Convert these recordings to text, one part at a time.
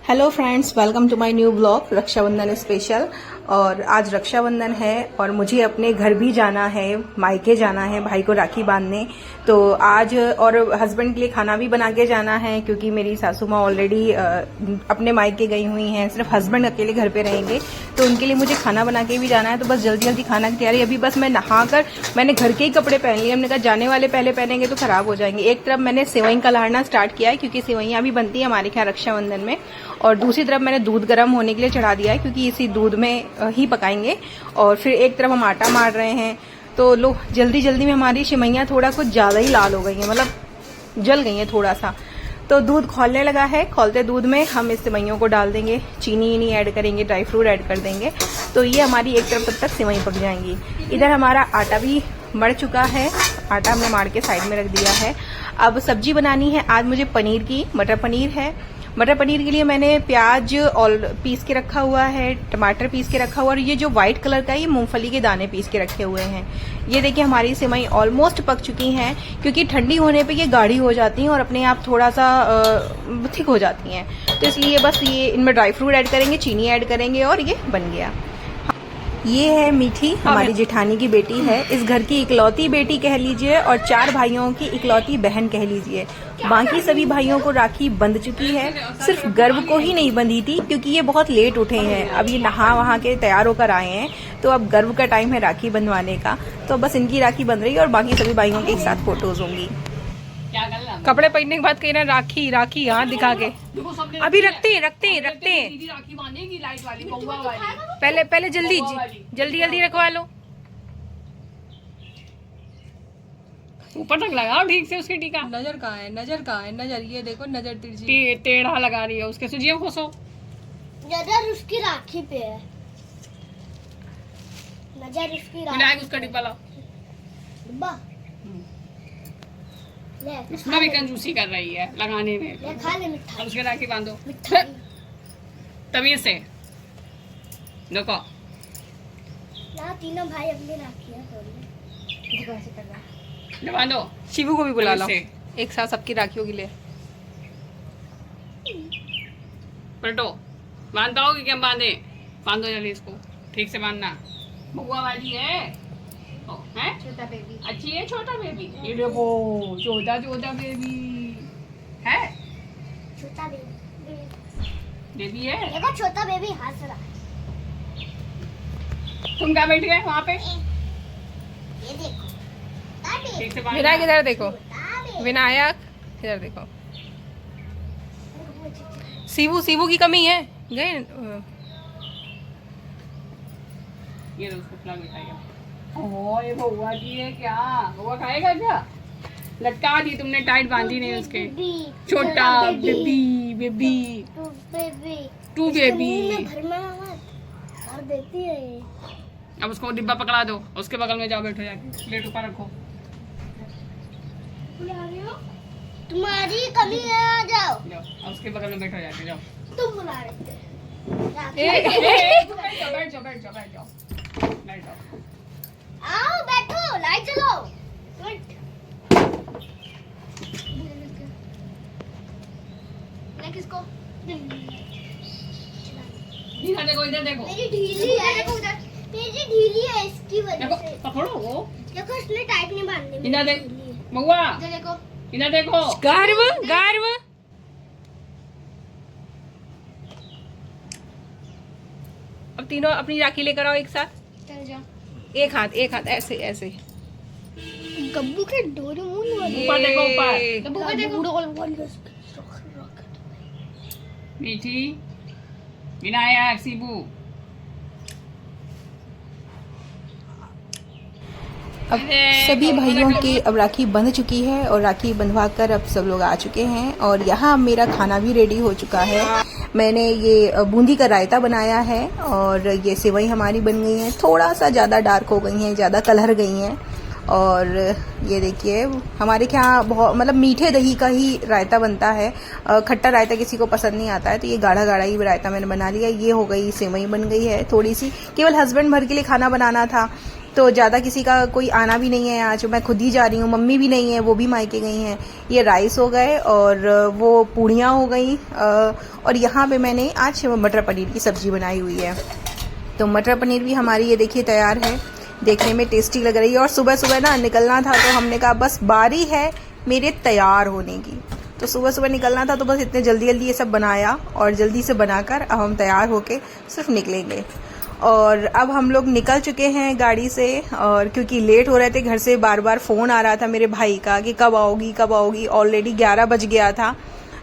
Hello friends, welcome to my new blog Rakshabandhan special. और आज रक्षाबंधन है और मुझे अपने घर भी जाना है, मायके जाना है भाई को राखी बांधने। तो आज और हस्बैंड के लिए खाना भी बना के जाना है क्योंकि मेरी सासू माँ ऑलरेडी अपने मायके गई हुई हैं, सिर्फ हस्बैंड अकेले घर पे रहेंगे। तो उनके लिए मुझे खाना बना के भी जाना है। तो बस जल्दी जल्दी खाना की तैयारी। अभी बस मैं नहाकर मैंने घर के ही कपड़े पहन लिए। हमने कहा जाने वाले पहले पहनेंगे तो खराब हो जाएंगे। एक तरफ मैंने सेवई कलारना स्टार्ट किया है क्योंकि सेवइयां भी बनती है हमारे यहाँ रक्षाबंधन में, और दूसरी तरफ मैंने दूध गर्म होने के लिए चढ़ा दिया है क्योंकि इसी दूध में ही पकाएंगे। और फिर एक तरफ हम आटा मार रहे हैं। तो लो जल्दी जल्दी में हमारी सेवइयां थोड़ा कुछ ज्यादा ही लाल हो गई हैं, मतलब जल गई हैं थोड़ा सा। तो दूध खौलने लगा है। खौलते दूध में हम इस सेवइयों को डाल देंगे, चीनी ऐड करेंगे, ड्राई फ्रूट ऐड कर देंगे। तो ये हमारी एक तरफ तब तक सेवई पक जाएंगी। इधर हमारा आटा भी मर चुका है, आटा हमने मार के साइड में रख दिया है। अब सब्जी बनानी है आज मुझे पनीर की, मटर पनीर है। मटर पनीर के लिए मैंने प्याज और पीस के रखा हुआ है, टमाटर पीस के रखा हुआ, और ये जो व्हाइट कलर का ये मूंगफली के दाने पीस के रखे हुए हैं। ये देखिए हमारी सेवई ऑलमोस्ट पक चुकी हैं क्योंकि ठंडी होने पे ये गाढ़ी हो जाती हैं और अपने आप थोड़ा सा थिक हो जाती हैं। तो इसलिए बस ये इनमें ड्राई फ्रूट ऐड करेंगे, चीनी ऐड करेंगे और ये बन गया। ये है मीठी, हमारी जेठानी की बेटी है, इस घर की इकलौती बेटी कह लीजिए और 4 भाइयों की इकलौती बहन कह लीजिए। बाकी सभी भाइयों को राखी बंध चुकी है, सिर्फ गर्व को ही नहीं बंधी थी क्योंकि ये बहुत लेट उठे हैं। अब ये नहा वहा के तैयार होकर आए हैं, तो अब गर्व का टाइम है राखी बंधवाने का। तो बस इनकी राखी बंध रही है और बाकी सभी भाइयों के एक साथ फोटोज होंगी। कपड़े पहनने के बाद कह रहे हैं राखी राखी हाथ दिखा के। अभी रखते पहले जल्दी जल्दी रखवा लो। ऊपर तक लगाओ ठीक से उसकी टीका। नजर कहाँ है नजर ये देखो, नजर तिरछी टेढ़ा लगा रही है उसके। सुजिए खोसो, नजर उसकी राखी पे है, नजर उसकी विनायक उसका डिब्बा लाओ। डिब्बा उसमें भी कंजूसी कर रही है लगाने में। ले खा ले मिठाई। अब उसके राखी बांधो मिठाई तमीज से। देखो ना तीनों भाई अपनी राखी है ले बांधो। शिवू को भी बुला लो, तमीज एक साथ सबकी राखियों के लिए। पलटो, बांधता हो कि क्या बांधे? बांधो जल्दी इसको, ठीक से बांधना। बुआ वाली है छोटा बेबी। अच्छी है छोटा बेबी। ये देखो छोटा बेबी है, छोटा बेबी बेबी है। देखो छोटा बेबी हंस रहा है। तुम क्या बैठ गए वहाँ पे? ये देखो ताबे, ठीक से बांधना। विनायक इधर देखो, ताबे। विनायक इधर देखो। सीवू की कमी है गए। ये लो उसको खिला मिठाई। ओह ये बउआ की है क्या? बउआ खाएगा क्या? लटका दी तुमने, टाइट बांधी नहीं उसके। छोटा बेबी टू बेबी घर में और देती है ये। अब उसको डिब्बा पकड़ा दो, उसके बगल में जाओ, बैठो जाके प्लेट ऊपर रखो। तुम्हारी कमी है, आ जाओ। जाओ अब उसके बगल में बैठो जाके, जाओ। तुम बुला रहे थे बैठ जाओ। आओ बैठो, लाइट जलाओ। किसको? देखो इधर देखो, मेरी ढीली है, मेरी ढीली है इसकी वजह देखो से। पकड़ो वो। देखो इसने टाइट नहीं बांधनी। इधर देख बउआ, देखो इधर देखो। गर्व अब तीनों अपनी राखी लेकर आओ एक साथ। चल जाओ। एक हाथ ऐसे गब्बू के डोरेमोन वाले। ऊपर देखो, ऊपर। गब्बू का देखो। मीठी, विनायक, सीबू। अब सभी भाइयों की अब राखी बंध चुकी है और राखी बंधवा कर अब सब लोग आ चुके हैं। और यहाँ मेरा खाना भी रेडी हो चुका है। मैंने ये बूंदी का रायता बनाया है और ये सेवई हमारी बन गई है, थोड़ा सा ज़्यादा डार्क हो गई हैं, ज़्यादा कलर गई हैं। और ये देखिए हमारे यहाँ बहुत मतलब मीठे दही का ही रायता बनता है, खट्टा रायता किसी को पसंद नहीं आता है। तो ये गाढ़ा गाढ़ा ही रायता मैंने बना लिया। ये हो गई सेवई बन गई है थोड़ी सी, केवल हस्बैंड भर के लिए खाना बनाना था। तो ज़्यादा किसी का कोई आना भी नहीं है आज, मैं खुद ही जा रही हूँ, मम्मी भी नहीं है, वो भी मायके गई हैं। ये राइस हो गए और वो पूड़ियाँ हो गई और यहाँ पे मैंने आज मटर पनीर की सब्ज़ी बनाई हुई है। तो मटर पनीर भी हमारी ये देखिए तैयार है, देखने में टेस्टी लग रही है। और सुबह सुबह ना निकलना था तो हमने कहा बस बारी है मेरे तैयार होने की, तो सुबह सुबह निकलना था तो बस इतने जल्दी जल्दी ये सब बनाया और जल्दी से बनाकर अब हम तैयार होके सिर्फ निकलेंगे। और अब हम लोग निकल चुके हैं गाड़ी से, और क्योंकि लेट हो रहे थे, घर से बार बार फ़ोन आ रहा था मेरे भाई का कि कब आओगी कब आओगी। ऑलरेडी 11 बज गया था।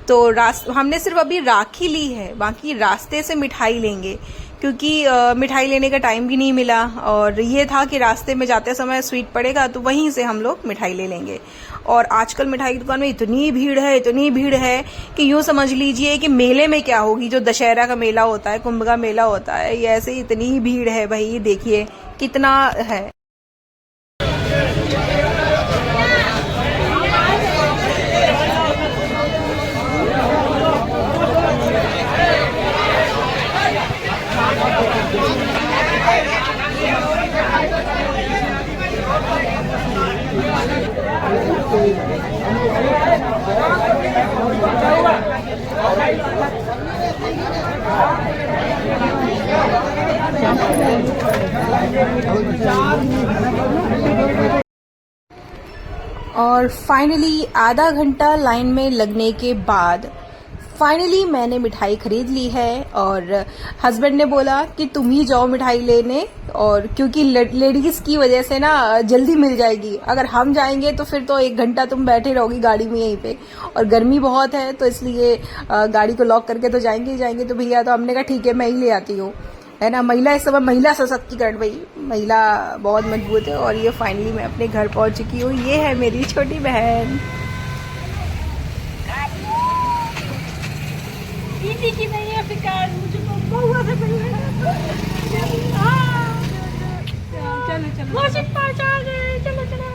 तो हमने सिर्फ अभी राखी ली है, बाकी रास्ते से मिठाई लेंगे, क्योंकि मिठाई लेने का टाइम भी नहीं मिला। और ये था कि रास्ते में जाते समय स्वीट पड़ेगा तो वहीं से हम लोग मिठाई ले लेंगे। और आजकल मिठाई की दुकान में इतनी भीड़ है कि यूँ समझ लीजिए कि मेले में क्या होगी, जो दशहरा का मेला होता है, कुंभ का मेला होता है, ये ऐसे इतनी भीड़ है भाई, देखिए कितना है। और फाइनली आधा घंटा लाइन में लगने के बाद फाइनली मैंने मिठाई खरीद ली है। और हस्बैंड ने बोला कि तुम ही जाओ मिठाई लेने, और क्योंकि लेडीज की वजह से ना जल्दी मिल जाएगी, अगर हम जाएंगे तो फिर तो 1 घंटा तुम बैठे रहोगी गाड़ी में यहीं पे, और गर्मी बहुत है तो इसलिए गाड़ी को लॉक करके तो जाएंगे ही जाएंगे। तो भैया, तो हमने कहा ठीक है मैं ही ले आती हूँ, है ना। महिला इस समय महिला सशक्तिकरण भाई, महिला बहुत मजबूत है। और ये फाइनली मैं अपने घर पहुंच चुकी हूँ। ये है मेरी छोटी बहन। दीदी की नहीं है फिकार, मुझे बहुआ से पहले चलो वो सिर्फ पहुंचा गए। चलो चलो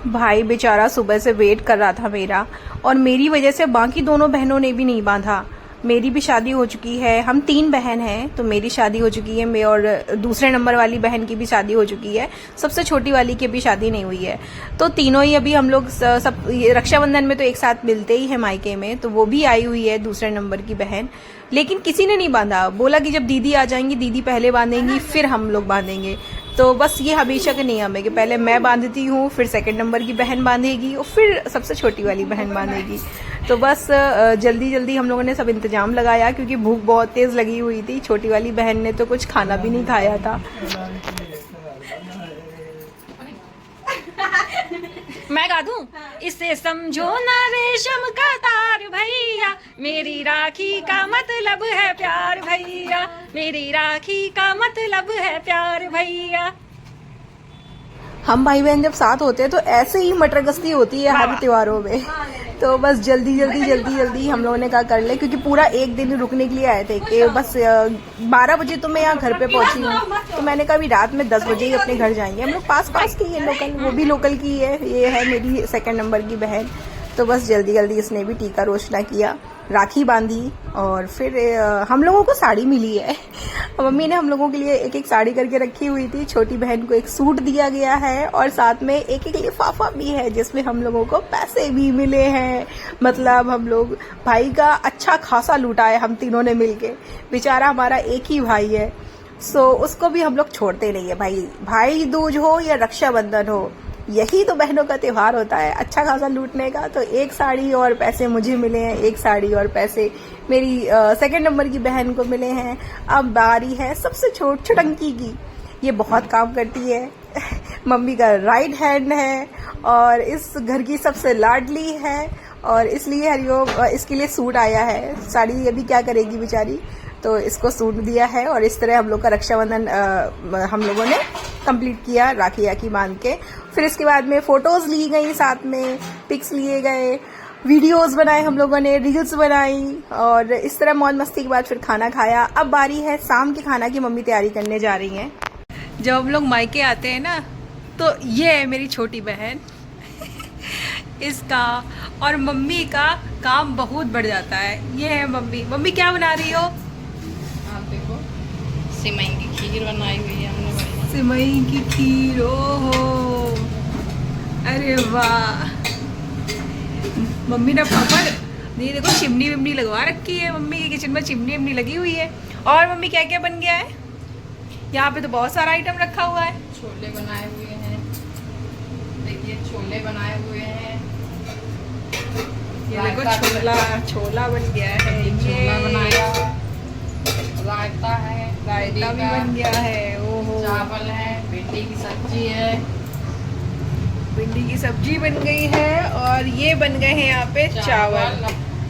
भाई बेचारा सुबह से वेट कर रहा था मेरा, और मेरी वजह से बाकी दोनों बहनों ने भी नहीं बांधा। मेरी भी शादी हो चुकी है, हम 3 बहन हैं, तो मेरी शादी हो चुकी है, और दूसरे नंबर वाली बहन की भी शादी हो चुकी है, सबसे छोटी वाली की अभी शादी नहीं हुई है। तो तीनों ही अभी हम लोग सब रक्षाबंधन में तो एक साथ मिलते ही है मायके में, तो वो भी आई हुई है दूसरे नंबर की बहन, लेकिन किसी ने नहीं बांधा। बोला कि जब दीदी आ जाएंगी, दीदी पहले बांधेंगी फिर हम लोग बांधेंगे। तो बस ये हमेशा का नियम है कि पहले मैं बांधती हूँ, फिर सेकंड नंबर की बहन बांधेगी और फिर सबसे छोटी वाली बहन बांधेगी। तो बस जल्दी जल्दी हम लोगों ने सब इंतजाम लगाया, क्योंकि भूख बहुत तेज लगी हुई थी। छोटी वाली बहन ने तो कुछ खाना भी नहीं खाया था। मैं गा दूं? इसे समझो ना रेशम का तार भैया, मेरी राखी का मतलब है प्यार भैया, मेरी राखी का मतलब है प्यार भैया। हम भाई बहन जब साथ होते हैं तो ऐसे ही मटर गश्ती होती है हर त्योहारों में। तो बस जल्दी हम लोगों ने कहा कर ले, क्योंकि पूरा एक दिन रुकने के लिए आए थे कि बस 12 बजे तो मैं यहाँ घर पे पहुंची हूँ। तो मैंने कहा अभी रात में 10 बजे ही अपने घर जाएंगे। हम लोग पास की है लोकल, वो भी लोकल की है। ये है मेरी सेकंड नंबर की बहन। तो बस जल्दी इसने भी टीका रोशना किया, राखी बांधी, और फिर हम लोगों को साड़ी मिली है। मम्मी ने हम लोगों के लिए एक एक साड़ी करके रखी हुई थी। छोटी बहन को एक सूट दिया गया है, और साथ में एक लिफाफा भी है जिसमें हम लोगों को पैसे भी मिले हैं। मतलब हम लोग भाई का अच्छा खासा लूटा है हम तीनों ने मिलके। बेचारा हमारा एक ही भाई है, सो उसको भी हम लोग छोड़ते नहीं है। भाई दूज हो या रक्षाबंधन हो, यही तो बहनों का त्योहार होता है, अच्छा खासा लूटने का। तो एक साड़ी और पैसे मुझे मिले हैं, एक साड़ी और पैसे मेरी सेकंड नंबर की बहन को मिले हैं। अब बारी है सबसे छोटंकी की। ये बहुत काम करती है, मम्मी का राइट हैंड है और इस घर की सबसे लाडली है, और इसलिए हरिओम इसके लिए सूट आया है। साड़ी अभी क्या करेगी बेचारी, तो इसको सूट दिया है। और इस तरह हम लोग का रक्षाबंधन हम लोगों ने कंप्लीट किया राखी बांध के। फिर इसके बाद में फोटोज ली गई, साथ में पिक्स लिए गए, वीडियोस बनाए हम लोगों ने, रील्स बनाई और इस तरह मौज मस्ती के बाद फिर खाना खाया। अब बारी है शाम के खाना की, मम्मी तैयारी करने जा रही हैं। जब हम लोग मायके आते हैं ना तो ये है मेरी छोटी बहन इसका और मम्मी का काम बहुत बढ़ जाता है। ये है मम्मी। मम्मी क्या बना रही हो? आप देखो सिमई की खीर बनाई हुई है हमने बढ़िया। सिमई की खीर, ओहो अरे वाह। मम्मी ने पापड़ ये देखो चिमनी विमनी लगवा रखी है, मम्मी के किचन में चिमनी विमनी लगी हुई है। और मम्मी क्या क्या बन गया है? यहाँ पे तो बहुत सारा आइटम रखा हुआ है। छोले बनाए हुए हैं, देखिए छोले बनाए हुए हैं। ये देखो छोला बन गया है, छोला बनाया, रायता है, रायता भी बन गया है, ओहो चावल है, भिंडी की सब्जी है, भिंडी की सब्जी बन गई है और ये बन गए हैं यहाँ पे चावल।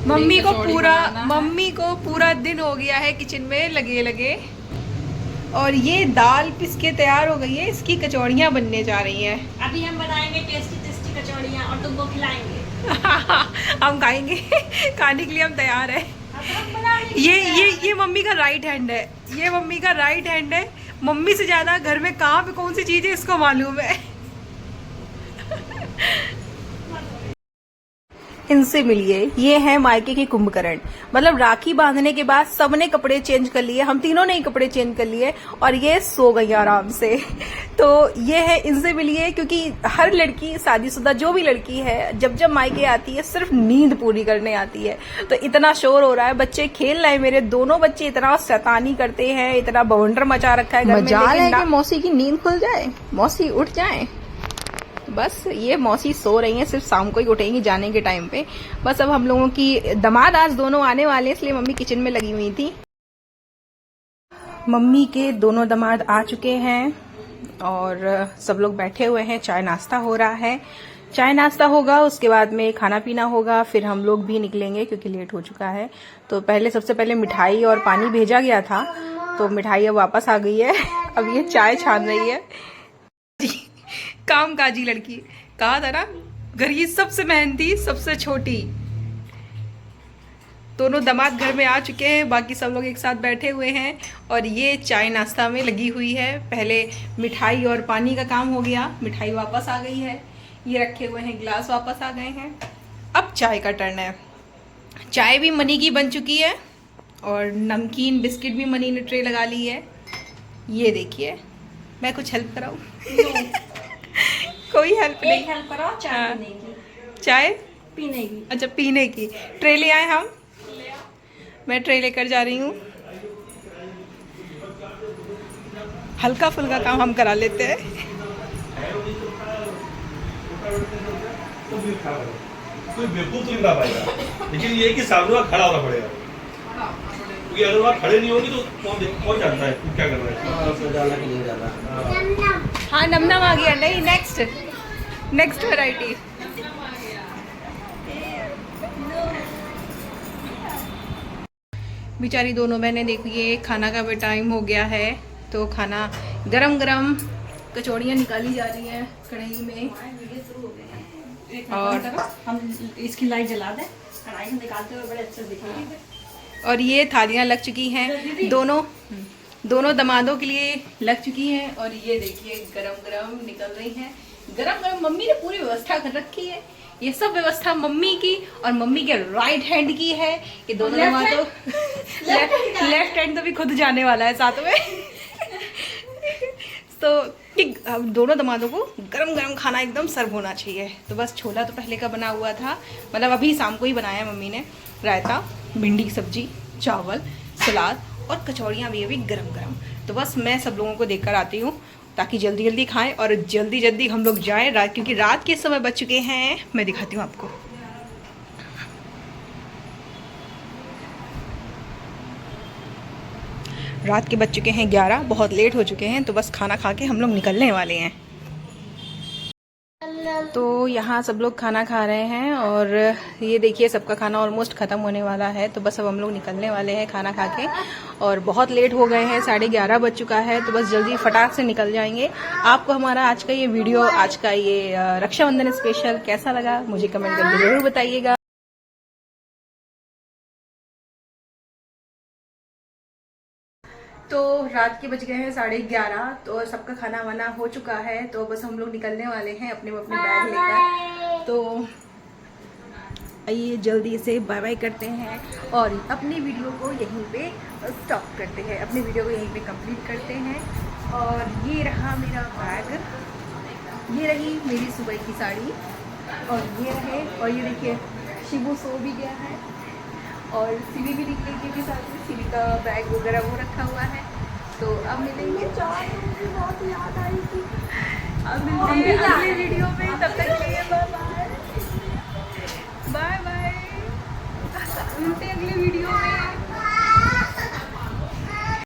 मम्मी को पूरा दिन हो गया है किचन में लगे लगे। और ये दाल पिस के तैयार हो गई है, इसकी कचौड़ियाँ बनने जा रही हैं। अभी हम बनाएंगे टेस्टी टेस्टी कचौड़ियाँ और तुमको खिलाएंगे। हम खाएंगे खाने के लिए हम तैयार है। ये मम्मी का राइट हैंड है, ये मम्मी का राइट हैंड है। मम्मी से ज्यादा घर में कहाँ पे कौन सी चीज है इसको मालूम है। इनसे मिलिए, ये है मायके के कुंभकर्ण। मतलब राखी बांधने के बाद सबने कपड़े चेंज कर लिए, हम तीनों ने ही कपड़े चेंज कर लिए और ये सो गई आराम से। तो ये है, इनसे मिलिए, क्योंकि हर लड़की शादीशुदा जो भी लड़की है जब जब मायके आती है सिर्फ नींद पूरी करने आती है। तो इतना शोर हो रहा है, बच्चे खेल रहे हैं, मेरे दोनों बच्चे इतना शैतानी करते हैं, इतना बवंडर मचा रखा है घर में। मजाल है कि मौसी की नींद खुल जाए, मौसी उठ जाए। बस ये मौसी सो रही हैं, सिर्फ शाम को ही उठेंगी जाने के टाइम पे। बस अब हम लोगों की दामाद आज दोनों आने वाले हैं, इसलिए मम्मी किचन में लगी हुई थी। मम्मी के दोनों दामाद आ चुके हैं और सब लोग बैठे हुए हैं, चाय नाश्ता हो रहा है। चाय नाश्ता होगा, उसके बाद में खाना पीना होगा, फिर हम लोग भी निकलेंगे क्योंकि लेट हो चुका है। तो सबसे पहले मिठाई और पानी भेजा गया था, तो मिठाई अब वापस आ गई है। अब ये चाय छान रही है। कामकाजी लड़की, कहा था ना, घर की सबसे मेहनती, सबसे छोटी। दोनों दामाद घर में आ चुके हैं, बाकी सब लोग एक साथ बैठे हुए हैं और ये चाय नाश्ता में लगी हुई है। पहले मिठाई और पानी का काम हो गया, मिठाई वापस आ गई है, ये रखे हुए हैं गिलास वापस आ गए हैं। अब चाय का टर्न है। चाय भी मनी की बन चुकी है और नमकीन बिस्किट भी मनी ने ट्रे लगा ली है। ये देखिए, मैं कुछ हेल्प कराऊं? कोई हेल्प नहीं। हेल्प करो चाय पीने की। चाय पीने की? अच्छा, पीने की। ट्रे ले आए हम, मैं ट्रे लेकर जा रही हूँ। हल्का फुल्का काम हम करा लेते हैं। कोई बेवकूफ तो नहीं ला पाएगा, लेकिन ये कि सामने वाला खड़ा होना पड़ेगा, क्योंकि अगर वहाँ खड़े नहीं होगी तो कौन जानता है क्या कर रहा है। हाँ, नमनम आ गया। नहीं, नेक्स्ट वैरायटी। बेचारी दोनों बहनें, देखिए खाना का भी टाइम हो गया है, तो खाना गरम गरम कचौड़ियाँ निकाली जा रही हैं कढ़ाई में। और हम इसकी लाइट जला दें, कढ़ाई में निकालते हुए बड़े अच्छे दिखेंगे। और ये थालियाँ लग चुकी हैं, दोनों दामादों के लिए लग चुकी हैं। और ये देखिए गरम गरम निकल रही हैं, गरम गरम। मम्मी ने पूरी व्यवस्था कर रखी है, ये सब व्यवस्था मम्मी की और मम्मी के राइट हैंड की है। ये दोनों दामादों लेफ्ट हैंड तो भी खुद जाने वाला है साथ में। तो दोनों दामादों को गरम गरम खाना एकदम सर्व होना चाहिए। तो बस छोला तो पहले का बना हुआ था, मतलब अभी शाम को ही बनाया मम्मी ने। रायता, भिंडी की सब्जी, चावल, सलाद और कचौड़ियाँ भी अभी गरम गरम। तो बस मैं सब लोगों को देकर आती हूँ ताकि जल्दी जल्दी खाएं और जल्दी जल्दी हम लोग जाएं, क्योंकि रात के समय बच चुके हैं। मैं दिखाती हूँ आपको। रात के बज चुके हैं 11, बहुत लेट हो चुके हैं। तो बस खाना खा के हम लोग निकलने वाले हैं। तो यहाँ सब लोग खाना खा रहे हैं और ये देखिए सबका खाना ऑलमोस्ट ख़त्म होने वाला है। तो बस अब हम लोग निकलने वाले हैं खाना खा के, और बहुत लेट हो गए हैं, 11:30 बज चुका है। तो बस जल्दी फटाक से निकल जाएंगे। आपको हमारा आज का ये वीडियो, आज का ये रक्षाबंधन स्पेशल कैसा लगा मुझे कमेंट करके ज़रूर बताइएगा। तो रात के बज गए हैं 11:30, तो सबका खाना वाना हो चुका है, तो बस हम लोग निकलने वाले हैं अपने बैग लेकर। तो आइए जल्दी से बाय बाय करते हैं और अपनी वीडियो को यहीं पे स्टॉप करते हैं, अपनी वीडियो को यहीं पे कंप्लीट करते हैं। और ये रहा मेरा बैग, ये रही मेरी सुबह की साड़ी, और ये रहे, और ये देखिए शिबू सो भी गया है और सीवी भी निकलेगी भी साथ में, सीवी का बैग वगैरह वो रखा हुआ है। तो अब मिलेंगे, बहुत याद आई थी। अब मिलते हैं अगले वीडियो में, तब तक